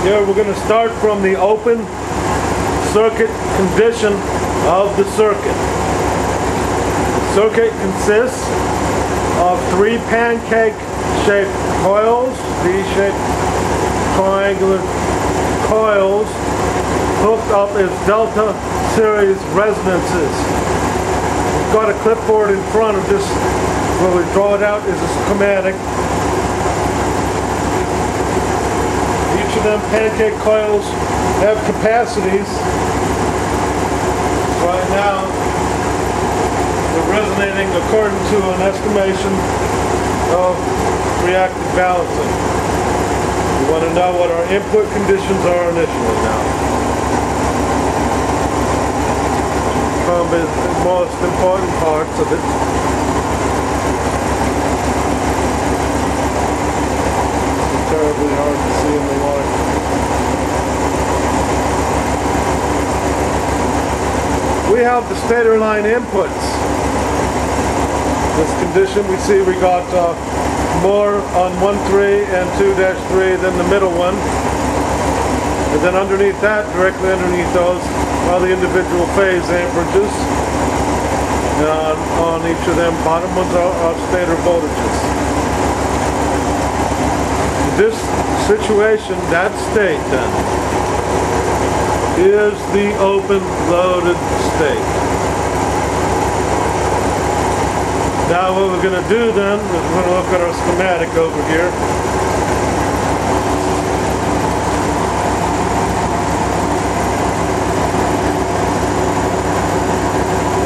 Here we're going to start from the open circuit condition of the circuit. The circuit consists of 3 pancake-shaped coils, V-shaped triangular coils, hooked up as delta series resonances. We've got a clipboard in front of this where we draw it out as a schematic. Each of them pancake coils have capacities. Right now, they're resonating according to an estimation of reactive balancing. We want to know what our input conditions are initially now. Probably the most important parts of it. It's terribly hard to see in the light. We have the stator line inputs. This condition we see we got more on 1-3 and 2-3 than the middle one. And then underneath that, directly underneath those, are the individual phase amperages. And on each of them, bottom ones are stator voltages. This situation, that state then, is the open loaded state. Now what we're going to do then is we're going to look at our schematic over here.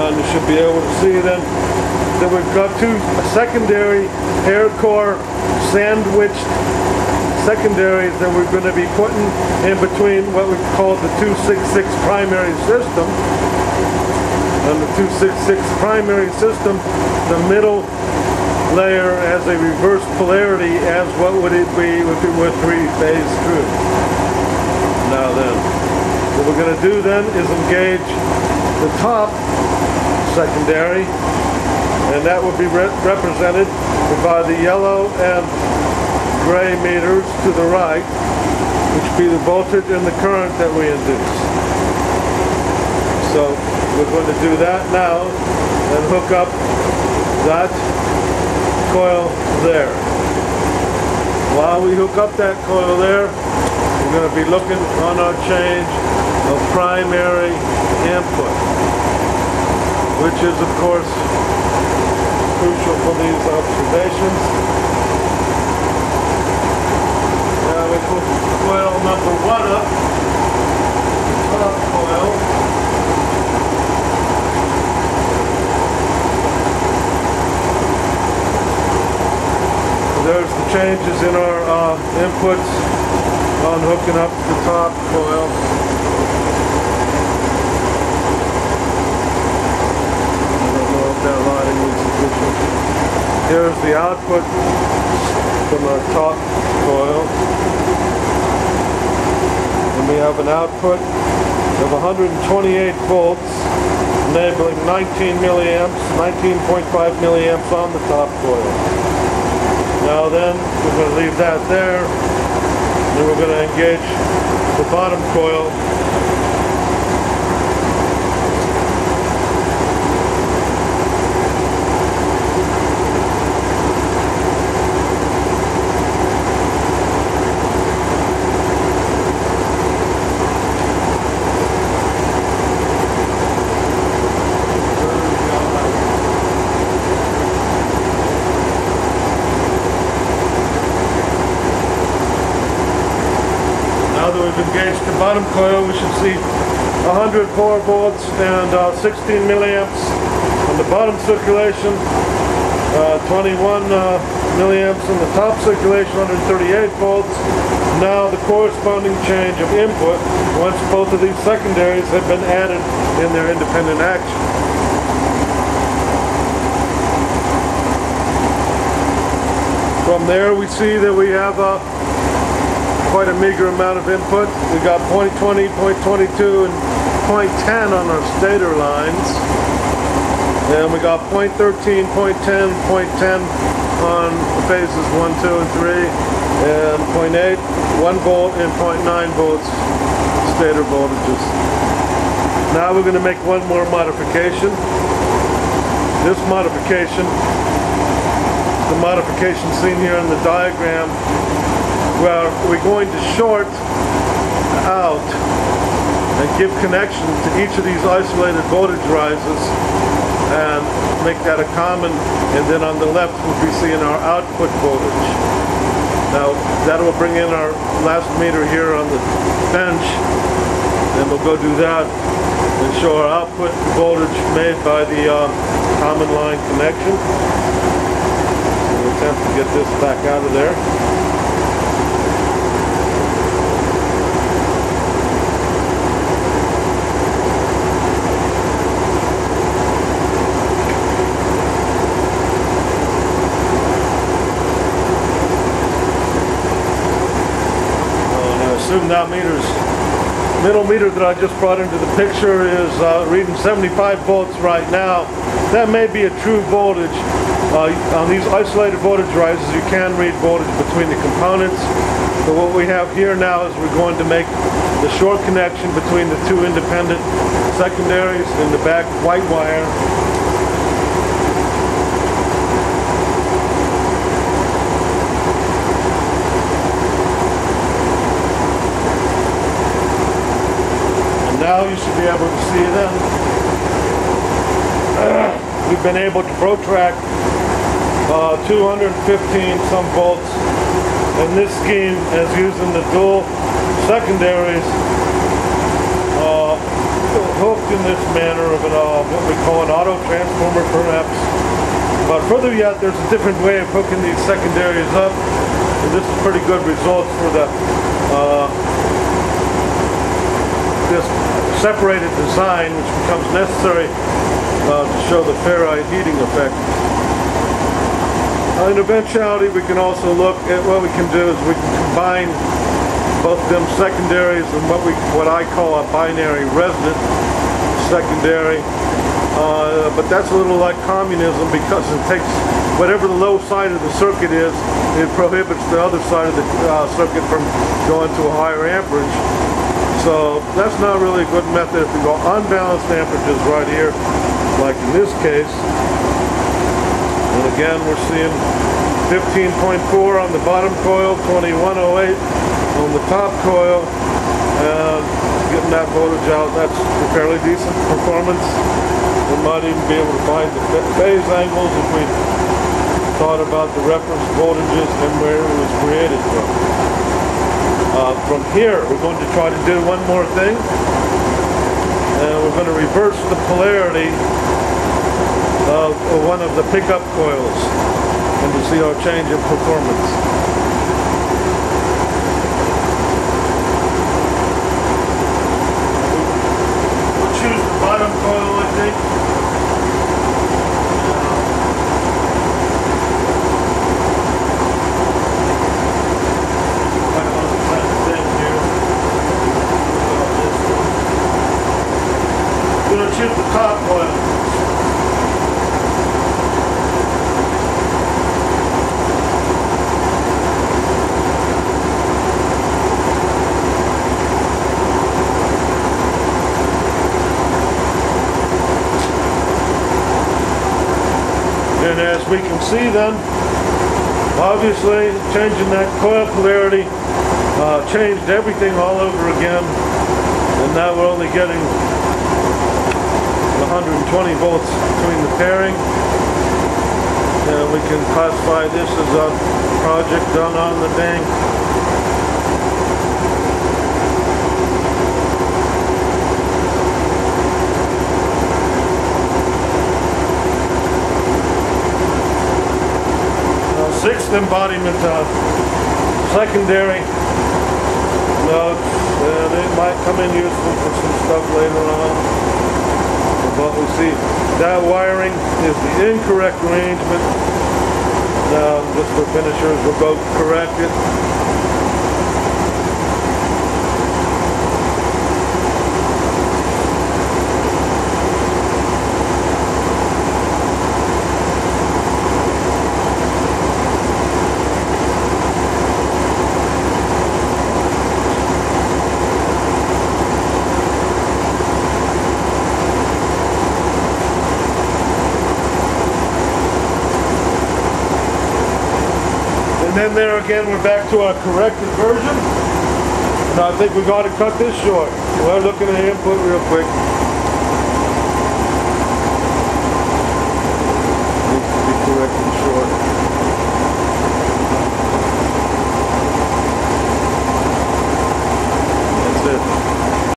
And you should be able to see then that we've got 2 secondary air core sandwiched secondaries that we're going to be putting in between what we call the 266 primary system. On the 266 primary system, the middle layer has a reverse polarity as what would it be if it were 3-phase through. Now then, what we're going to do then is engage the top secondary, and that would be represented by the yellow and gray meters to the right, which would be the voltage and the current that we induce. So we're going to do that now and hook up that coil there. While we hook up that coil there, we're going to be looking on our change of primary input, which is of course crucial for these observations. Now we put coil number 1 up, top coil. There's the changes in our inputs on hooking up the top coil. I don't know if that lighting is sufficient. Here's the output from our top coil. And we have an output of 128 volts, enabling 19 milliamps, 19.5 milliamps on the top coil. Now then, we're going to leave that there, and we're going to engage the bottom coil. We've engaged the bottom coil. We should see 104 volts and 16 milliamps on the bottom circulation, 21 milliamps on the top circulation, 138 volts. Now the corresponding change of input once both of these secondaries have been added in their independent action. From there we see that we have quite a meager amount of input. We got 0.20, 0.22, and 0.10 on our stator lines. And we got 0.13, 0.10, 0.10 on phases 1, 2, and 3. and 0.8, 1 volt, and 0.9 volts stator voltages. Now we're going to make one more modification. This modification, the modification seen here in the diagram, where we're going to short out and give connection to each of these isolated voltage rises and make that a common, and then on the left we'll be seeing our output voltage. Now that will bring in our last meter here on the bench, and we'll go do that and show our output voltage made by the common line connection. We'll attempt to get this back out of there. Assume that middle meter that I just brought into the picture is reading 75 volts right now. That may be a true voltage. On these isolated voltage rises, you can read voltage between the components. But what we have here now is we're going to make the short connection between the two independent secondaries in the back white wire. Now you should be able to see them. We've been able to protract 215 some volts, and this scheme is using the dual secondaries hooked in this manner of what we call an auto transformer perhaps. But further yet, there's a different way of hooking these secondaries up, and this is pretty good results for the this separated design, which becomes necessary to show the ferrite heating effect. In eventuality, we can also look at what we can do is we can combine both them secondaries and what I call a binary resonant secondary. But that's a little like communism, because it takes whatever the low side of the circuit is, it prohibits the other side of the circuit from going to a higher amperage. So that's not really a good method. If we go unbalanced amperages right here, like in this case, and again we're seeing 15.4 on the bottom coil, 2108 on the top coil, and getting that voltage out, that's a fairly decent performance. We might even be able to find the phase angles if we thought about the reference voltages and where it was created from. From here, we're going to try to do one more thing, and we're going to reverse the polarity of one of the pickup coils, and to see our change in performance. We'll choose the bottom coil, I think. Choose the top coil. And as we can see then, obviously changing that coil polarity changed everything all over again, and now we're only getting 120 volts between the pairing, and we can classify this as a project done on the dang. Sixth embodiment secondary notes, and it might come in useful for some stuff later on. But we see that wiring is the incorrect arrangement. Now, just for finishers, we'll go correct it. then there again, we're back to our corrected version. And I think we got to cut this short. We're looking at the input real quick.